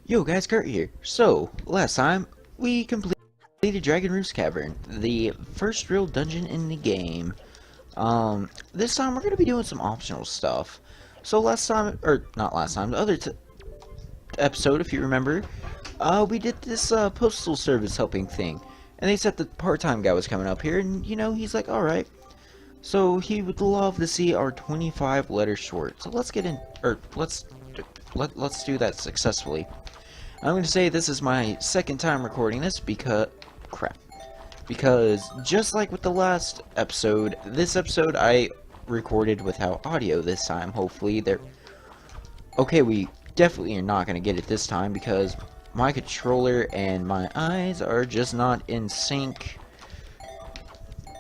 Yo guys, Kurt here. So, last time, we completed Dragon Roost Cavern, the first real dungeon in the game. This time we're going to be doing some optional stuff. So last time, or not last time, the other episode, if you remember, we did this postal service helping thing. And they said the part-time guy was coming up here, and you know, he's like, alright. So he would love to see our 25 letter short. So let's get in, or let's do that successfully. I'm going to say this is my second time recording this because... crap. Because, just like with the last episode, this episode I recorded without audio this time. Hopefully they're... Okay, we definitely are not going to get it this time because my controller and my eyes are just not in sync.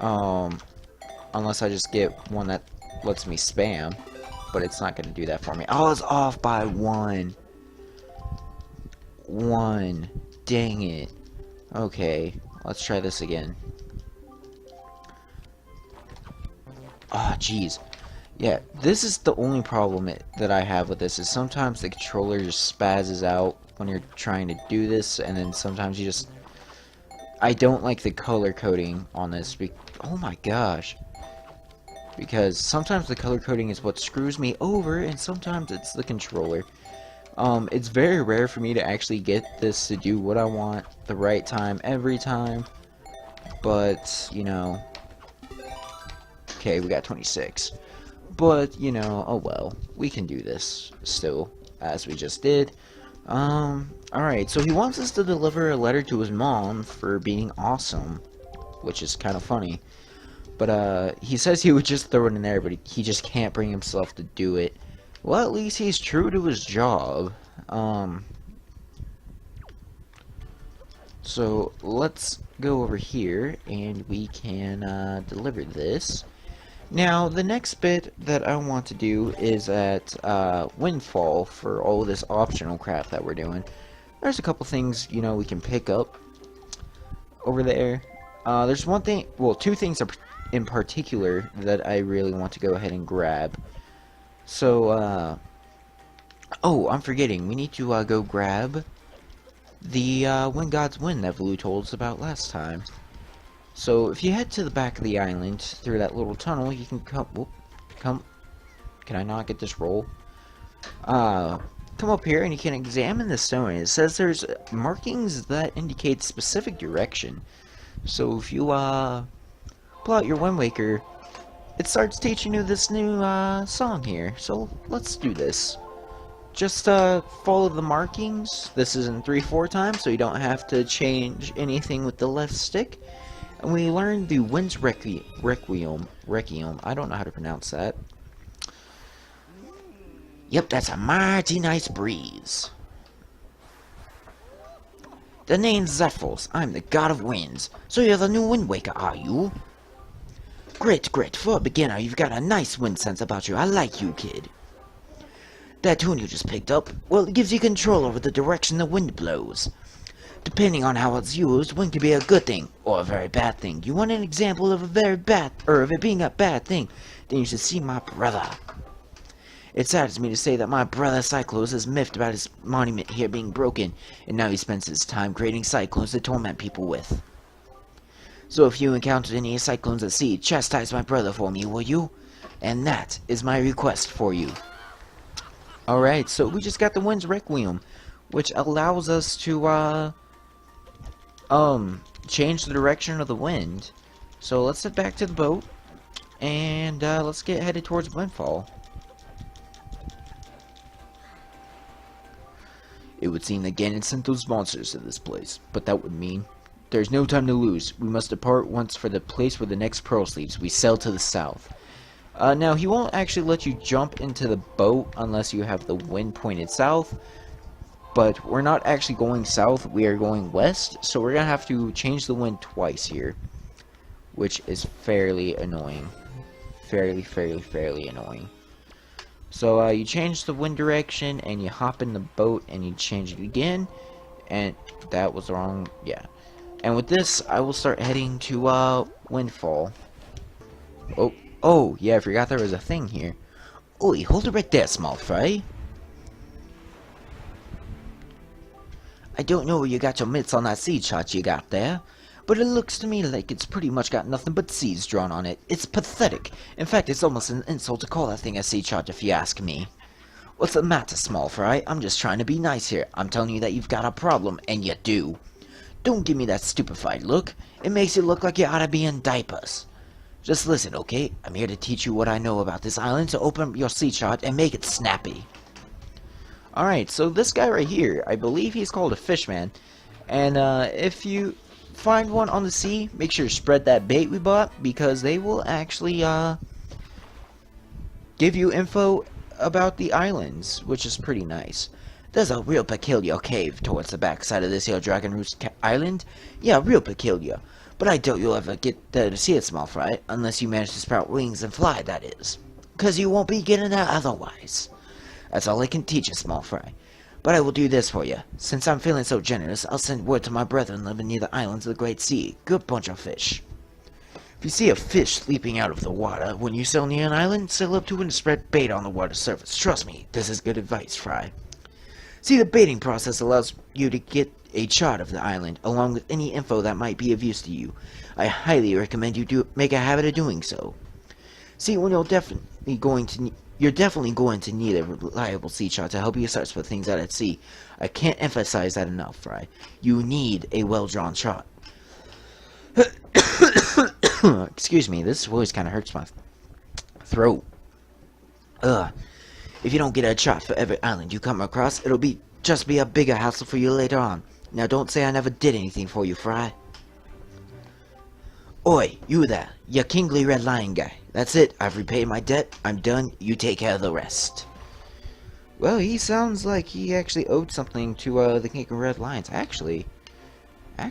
Unless I just get one that lets me spam. But it's not going to do that for me. Oh, it's off by one. Dang it. Okay, let's try this again. Ah, jeez. Yeah, this is the only problem that I have with this, is sometimes the controller just spazzes out when you're trying to do this, and then sometimes you just... I don't like the color coding on this. Oh my gosh. Because sometimes the color coding is what screws me over, and sometimes it's the controller. It's very rare for me to actually get this to do what I want the right time every time, but, you know, okay, we got 26, but, you know, oh well, we can do this still, as we just did. Alright, so he wants us to deliver a letter to his mom for being awesome, which is kind of funny, but, he says he would just throw it in there, but he just can't bring himself to do it. Well, at least he's true to his job. So let's go over here and we can deliver this. Now, the next bit that I want to do is at Windfall for all this optional crap that we're doing. There's a couple things, you know, we can pick up over there. There's one thing, well, two things in particular that I really want to go ahead and grab. So, oh, I'm forgetting. We need to, go grab the, Wind God's Wind that Blue told us about last time. So, if you head to the back of the island, through that little tunnel, you can come, can I not get this roll? Come up here and you can examine the stone. It says there's markings that indicate specific direction. So, if you, pull out your Wind Waker, it starts teaching you this new song here, so let's do this. Just follow the markings. This is in 3/4 time, so you don't have to change anything with the left stick. And we learned the Wind's Requiem. I don't know how to pronounce that. Yep, that's a mighty nice breeze. The name's Zephyrs. I'm the god of winds. So you're the new Wind Waker, are you? Great. For a beginner, you've got a nice wind sense about you. I like you, kid. That tune you just picked up, well, it gives you control over the direction the wind blows. Depending on how it's used, wind can be a good thing, or a very bad thing. You want an example of a very bad, or of it being a bad thing, then you should see my brother. It saddens me to say that my brother Cyclos is miffed about his monument here being broken, and now he spends his time creating cyclones to torment people with. So if you encountered any cyclones at sea, chastise my brother for me, will you? And that is my request for you. Alright, so we just got the Wind's Requiem, which allows us to, change the direction of the wind. So let's head back to the boat, and, let's get headed towards Windfall. It would seem that Ganon sent those monsters to this place, but that would mean... There's no time to lose. We must depart once for the place where the next pearl sleeps. We sail to the south. Now, he won't actually let you jump into the boat unless you have the wind pointed south. But we're not actually going south. We are going west. So we're going to have to change the wind twice here. Which is fairly annoying. Fairly annoying. So, you change the wind direction and you hop in the boat and you change it again. And that was wrong. Yeah. And with this, I will start heading to, Windfall. Oh, yeah, I forgot there was a thing here. Oi, hold it right there, small fry. I don't know where you got your mitts on that seed shot you got there, but it looks to me like it's pretty much got nothing but seeds drawn on it. It's pathetic. In fact, it's almost an insult to call that thing a seed shot if you ask me. What's the matter, small fry? I'm just trying to be nice here. I'm telling you that you've got a problem, and you do. Don't give me that stupefied look. It makes you look like you ought to be in diapers. Just listen, okay? I'm here to teach you what I know about this island, so open up your seed shot and make it snappy. Alright, so this guy right here, I believe he's called a fishman. And if you find one on the sea, make sure to spread that bait we bought, because they will actually give you info about the islands, which is pretty nice. There's a real peculiar cave towards the backside of this here Dragon Roost Island. Yeah, real peculiar. But I doubt you'll ever get there to see it, small fry, unless you manage to sprout wings and fly, that is. 'Cause you won't be getting there otherwise. That's all I can teach you, small fry. But I will do this for you. Since I'm feeling so generous, I'll send word to my brethren living near the islands of the Great Sea. Good bunch of fish. If you see a fish leaping out of the water when you sail near an island, sail up to it and spread bait on the water surface. Trust me, this is good advice, Fry. See, the baiting process allows you to get a shot of the island, along with any info that might be of use to you. I highly recommend you make a habit of doing so. See, when you're definitely going to need a reliable sea shot to help you search for things out at sea. I can't emphasize that enough, Fry. You need a well-drawn shot. Excuse me, this voice kind of hurts my throat. If you don't get a shot for every island you come across, it'll just be a bigger hassle for you later on. Now don't say I never did anything for you, Fry. Oi, you there, you kingly red lion guy. That's it, I've repaid my debt, I'm done, you take care of the rest. Well, he sounds like he actually owed something to the King of Red Lions. Actually, I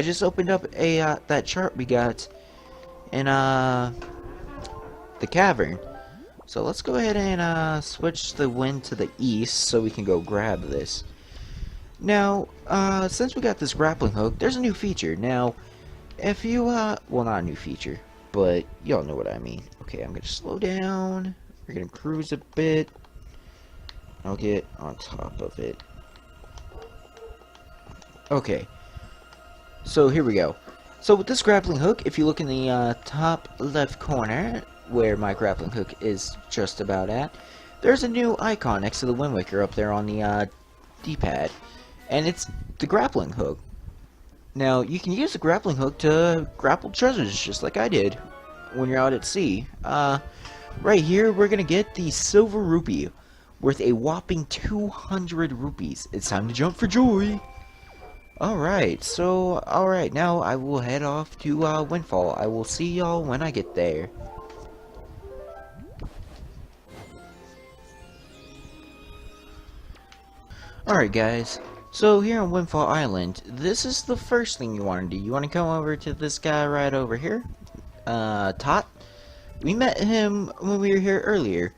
just opened up a that chart we got in the cavern. So let's go ahead and switch the wind to the east so we can go grab this. Now, since we got this grappling hook, there's a new feature. Now, if you well, not a new feature, but y'all know what I mean. Okay, I'm gonna slow down. We're gonna cruise a bit. I'll get on top of it. Okay, so here we go. So with this grappling hook, if you look in the top left corner, where my grappling hook is just about at, there's a new icon next to the Wind Waker up there on the D-pad, and it's the grappling hook. Now, you can use the grappling hook to grapple treasures, just like I did when you're out at sea. Right here, we're gonna get the Silver Rupee, worth a whopping 200 rupees. It's time to jump for joy! Alright, now I will head off to Windfall. I will see y'all when I get there. Alright guys, so here on Windfall Island, this is the first thing you want to do. You want to come over to this guy right over here, Tot. We met him when we were here earlier,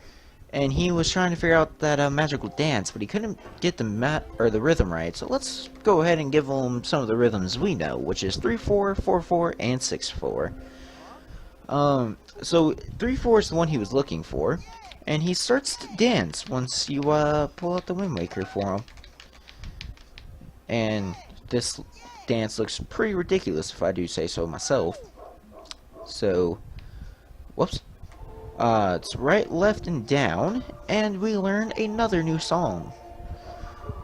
and he was trying to figure out that magical dance, but he couldn't get the rhythm right. So let's go ahead and give him some of the rhythms we know, which is 3/4, 4/4, and 6/4. So 3/4 is the one he was looking for, and he starts to dance once you pull out the Wind Waker for him. And this dance looks pretty ridiculous, if I do say so myself. So, whoops. It's right, left, and down, and we learn another new song.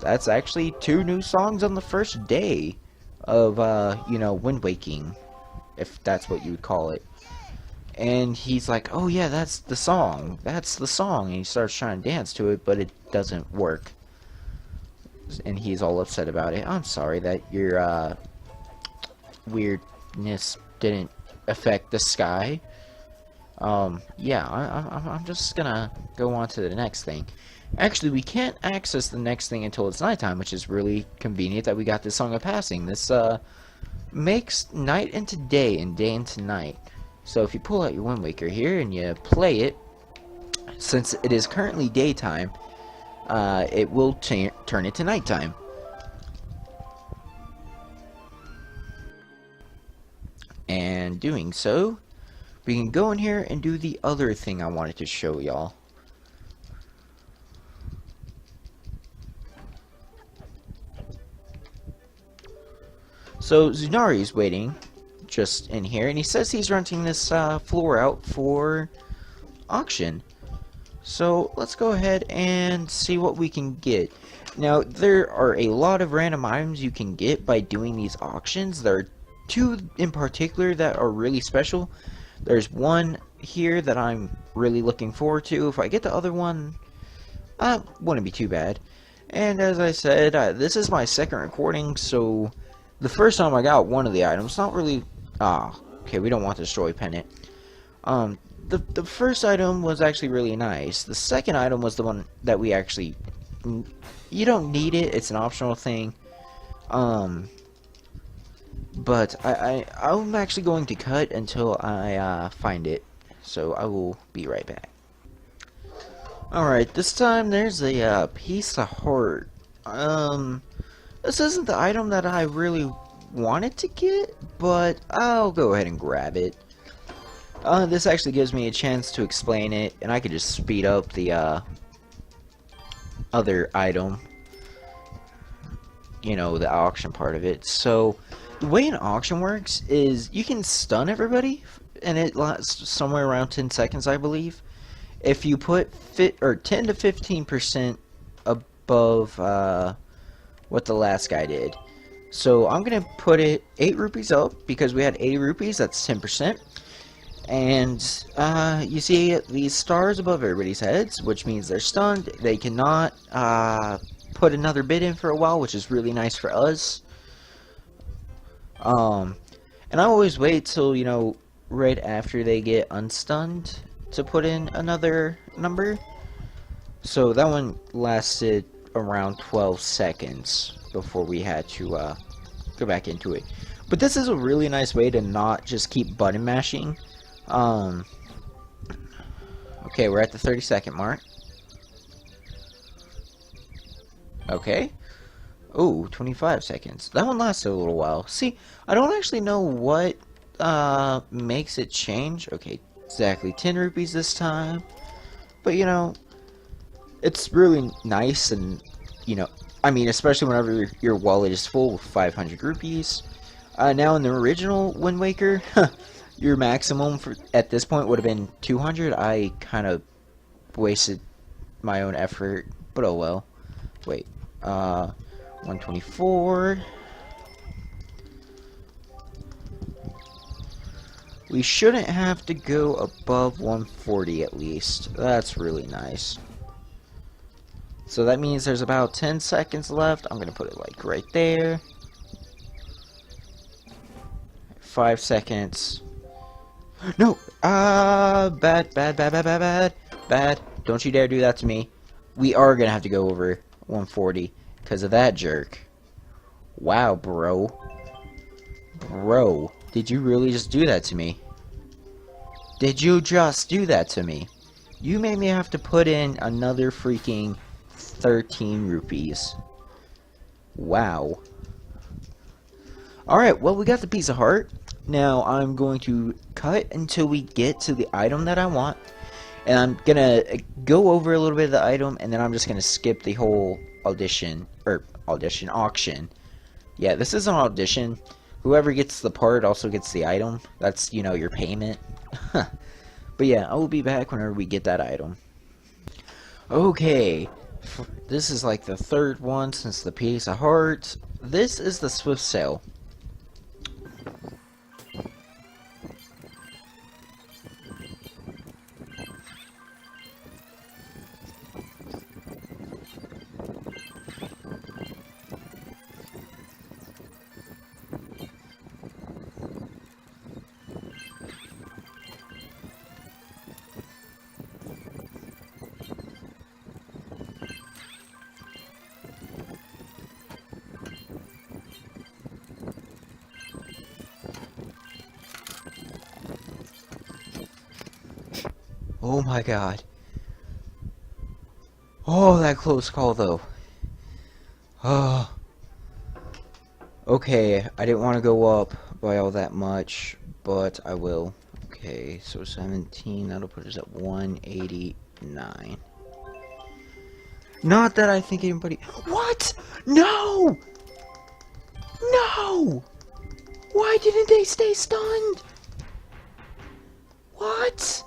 That's actually 2 new songs on the first day of, wind waking, if that's what you would call it. And he's like, oh yeah, that's the song, and he starts trying to dance to it, but it doesn't work. And he's all upset about it. I'm sorry that your, weirdness didn't affect the sky. Yeah, I'm just gonna go on to the next thing. Actually, we can't access the next thing until it's nighttime, which is really convenient that we got this Song of Passing. This, makes night into day and day into night. So if you pull out your Wind Waker here and you play it, since it is currently daytime, it will turn it to nighttime. And doing so, we can go in here and do the other thing I wanted to show y'all. So Zunari's waiting just in here, and he says he's renting this floor out for auction. So let's go ahead and see what we can get. Now, there are a lot of random items you can get by doing these auctions. There are two in particular that are really special. There's one here that I'm really looking forward to. If I get the other one, wouldn't be too bad. And as I said, this is my second recording, so the first time I got one of the items, not really... okay, we don't want the destroy pennant. The first item was actually really nice. The second item was the one that we actually... You don't need it, it's an optional thing. But I'm actually going to cut until I find it. So I will be right back. Alright, this time there's a piece of heart. This isn't the item that I really wanted to get, but I'll go ahead and grab it. This actually gives me a chance to explain it, and I could just speed up the other item. You know, the auction part of it. So, the way an auction works is you can stun everybody, and it lasts somewhere around 10 seconds, I believe. If you put 10 to 15% above what the last guy did. So I'm gonna put it 8 rupees up because we had 80 rupees. That's 10%. And you see these stars above everybody's heads, which means they're stunned. They cannot put another bid in for a while, which is really nice for us. And I always wait till, you know, right after they get unstunned to put in another number. So that one lasted around 12 seconds before we had to go back into it. But this is a really nice way to not just keep button mashing. Okay, we're at the 30-second mark. Okay. Oh, 25 seconds. That one lasted a little while. See, I don't actually know what makes it change. Okay, exactly 10 rupees this time. But, you know, it's really nice, and, you know, I mean, especially whenever your wallet is full with 500 rupees. Now, in the original Wind Waker, your maximum at this point would have been 200. I kind of wasted my own effort, but oh well. Wait, 124. We shouldn't have to go above 140 at least. That's really nice. So that means there's about 10 seconds left. I'm gonna put it like right there. 5 seconds. No! Bad. Don't you dare do that to me. We are gonna have to go over 140 because of that jerk. Wow, bro. Bro, did you really just do that to me? Did you just do that to me? You made me have to put in another freaking 13 rupees. Wow. Alright, well, we got the piece of heart. Now, I'm going to cut until we get to the item that I want. And I'm gonna go over a little bit of the item, and then I'm just gonna skip the whole auction. Yeah, this is an audition. Whoever gets the part also gets the item. That's, you know, your payment. But yeah, I will be back whenever we get that item. Okay, this is like the third one since the piece of heart. This is the Swift Sail. Oh my god. Oh, that close call though. Oh. Okay, I didn't want to go up by all that much, but I will. Okay, so 17, that'll put us at 189. Not that I think anybody... What? No! No! Why didn't they stay stunned? What?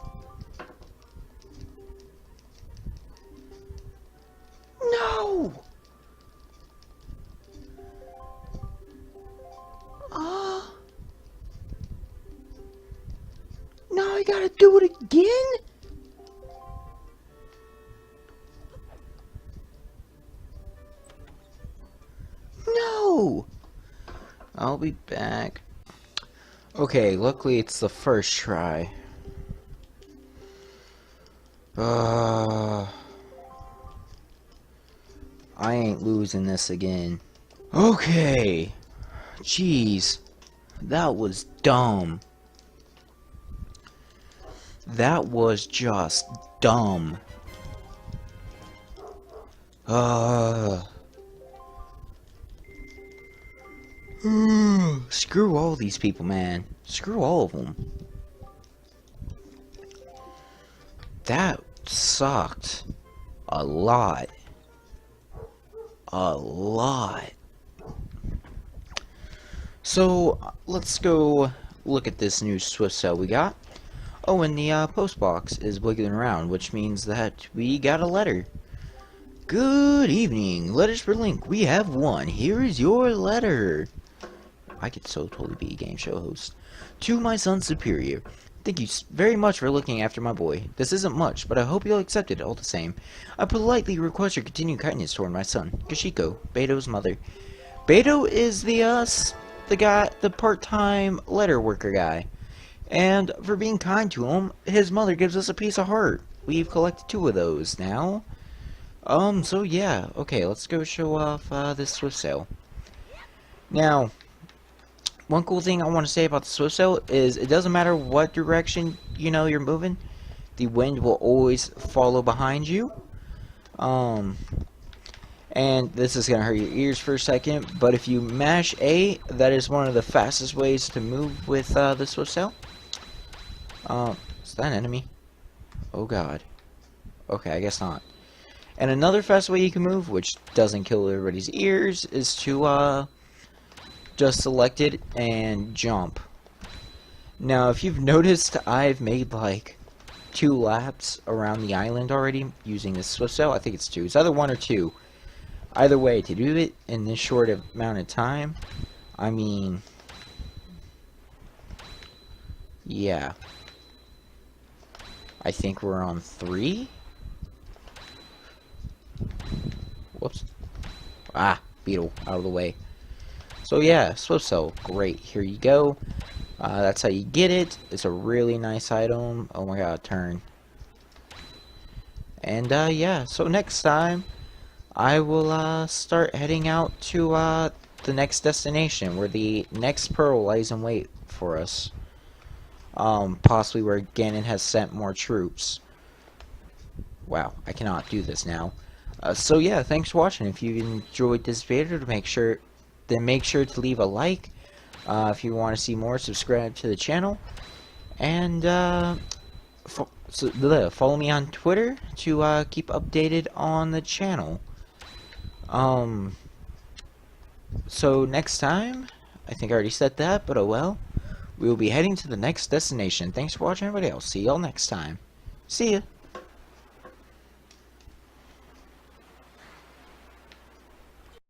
No! Now I gotta do it again? No! I'll be back. Okay, luckily it's the first try. I ain't losing this again. Okay. Jeez. That was dumb. That was just dumb. Screw all these people, man. Screw all of them. That sucked. A lot. A lot. So, let's go look at this new Swift cell we got. Oh, and the post box is wiggling around, which means that we got a letter. Good evening. Letters for Link. We have one. Here is your letter. I could so totally be a game show host. To my son Superior. Thank you very much for looking after my boy. This isn't much, but I hope you'll accept it all the same. I politely request your continued kindness toward my son, Kashiko, Beto's mother. Beto is the part-time letter worker guy. And for being kind to him, his mother gives us a piece of heart. We've collected 2 of those now. So yeah. Okay, let's go show off this Swift sail. Now, one cool thing I want to say about the Swift sail is it doesn't matter what direction, you're moving. The wind will always follow behind you. And this is going to hurt your ears for a second, but if you mash A, that is one of the fastest ways to move with the Swift sail. Is that an enemy? Oh god. Okay, I guess not. And another fast way you can move, which doesn't kill everybody's ears, is to just select it and jump. Now, if you've noticed, I've made like 2 laps around the island already using this Swift sail. I think it's 2. It's either 1 or 2. Either way, to do it in this short amount of time, I mean, yeah. I think we're on 3. Whoops. Ah, beetle, out of the way. So yeah, Swift sail, great. Here you go. That's how you get it. It's a really nice item. Oh my god, turn. And yeah, so next time, I will start heading out to the next destination, where the next pearl lies in wait for us. Possibly where Ganon has sent more troops. Wow, I cannot do this now. So yeah, thanks for watching. If you enjoyed this video, make sure to leave a like. If you want to see more, subscribe to the channel. And follow me on Twitter to keep updated on the channel. So next time, I think I already said that, but oh well. We will be heading to the next destination. Thanks for watching, everybody. I'll see y'all next time. See ya.